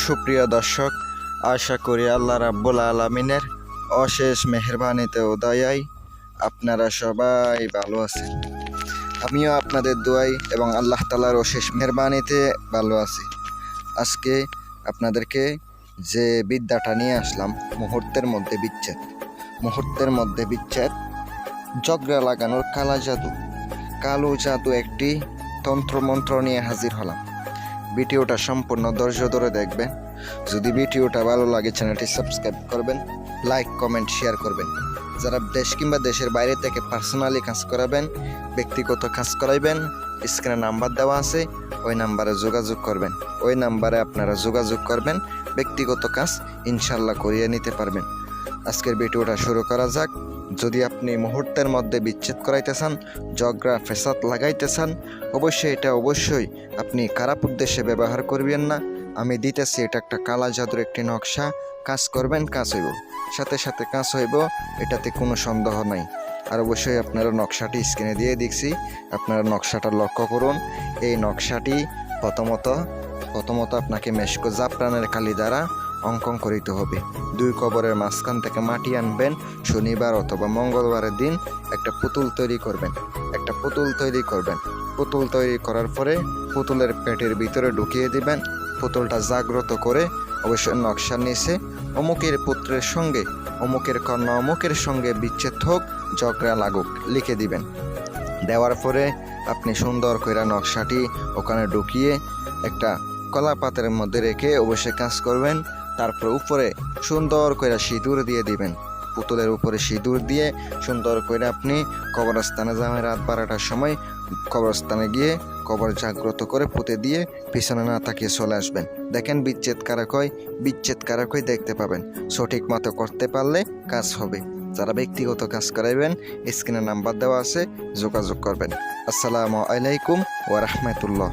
সুপ্রিয় দর্শক, আশা করি আল্লাহ রাব্বুল আলামিনের অশেষ মেহেরবানিতে ও দয়ায় আপনারা সবাই ভালো আছেন। আমিও আপনাদের দোয়াই এবং আল্লাহ তাআলার অশেষ মেহেরবানিতে ভালো আছি। আজকে আপনাদেরকে যে বিদ্যাটা নিয়ে আসলাম, মুহূর্তের মধ্যে বিচ্ছেদ, জগরা লাগানোর কালো জাদু একটি তন্ত্রমন্ত্র নিয়ে হাজির হলাম। ভিডিওটা সম্পূর্ণ ধৈর্য ধরে দেখবেন। যদি ভিডিওটা ভালো লাগে চ্যানেলটি সাবস্ক্রাইব করবেন, লাইক কমেন্ট শেয়ার করবেন। যারা দেশ কিংবা দেশের বাইরে থেকে পার্সোনালি কাজ করাবেন, ব্যক্তিগত কাজ করাইবেন, স্ক্রিনে নাম্বার দেওয়া আছে, ওই নাম্বারে যোগাযোগ করবেন। ওই নাম্বারে আপনারা যোগাযোগ করবেন, ব্যক্তিগত কাজ ইনশাল্লাহ করিয়ে নিতে পারবেন। আজকের ভিডিওটা শুরু করা যাক। যদি আপনি মুহূর্তের মধ্যে বিচ্ছেদ করাইতে চান, জগরা ফেসাদ লাগাইতে চান, অবশ্যই আপনি খারাপ উদ্দেশ্যে ব্যবহার করবেন না। আমি দিতেছি, এটা একটা কালা জাদুর একটি নকশা। কাজ করবেন, কাজ হইব, সাথে সাথে কাজ হইব, এটাতে কোনো সন্দেহ নাই। আর অবশ্যই আপনারা নকশাটি স্ক্রিনে দিয়ে দেখছি, আপনারা নকশাটা লক্ষ্য করুন। এই নকশাটি প্রথমত আপনাকে মেশকো জাফরানের কালি দ্বারা অঙ্কন করিতে হবে। 2 কবরের মাঝখান থেকে মাটি আনবেন। শনিবার অথবা মঙ্গলবারের দিন একটা পুতুল তৈরি করবেন। পুতুল তৈরি করার পরে পুতুলের পেটের ভিতরে ঢুকিয়ে দিবেন। পুতুলটা জাগ্রত করে অবশ্যই নকশার নিচে অমুকের পুত্রের সঙ্গে অমুকের কন্যা অমুকের সঙ্গে বিচ্ছেদ হোক, জগরা লাগুক লিখে দিবেন। দেওয়ার পরে আপনি সুন্দর করে নকশাটি ওখানে ঢুকিয়ে একটা কলা পাতের মধ্যে রেখে অবশ্যই কাজ করবেন। তারপর উপরে সুন্দর করে সিঁদুর দিয়ে দিবেন। পুতুলের উপরে সিঁদুর দিয়ে সুন্দর করে আপনি কবরস্থানে যাবেন। রাত 12টার সময় কবরস্থানে গিয়ে কবর জাগ্রত করে পুঁতে দিয়ে পিছনে না তাকিয়ে চলে আসবেন। দেখেন বিচ্ছেদ কারা কই দেখতে পাবেন। সঠিক মতো করতে পারলে কাজ হবে। যারা ব্যক্তিগত কাজ করাইবেন, স্ক্রিনে নাম্বার দেওয়া আছে, যোগাযোগ করবেন। আসসালামু আলাইকুম ওয়া রাহমাতুল্লাহ।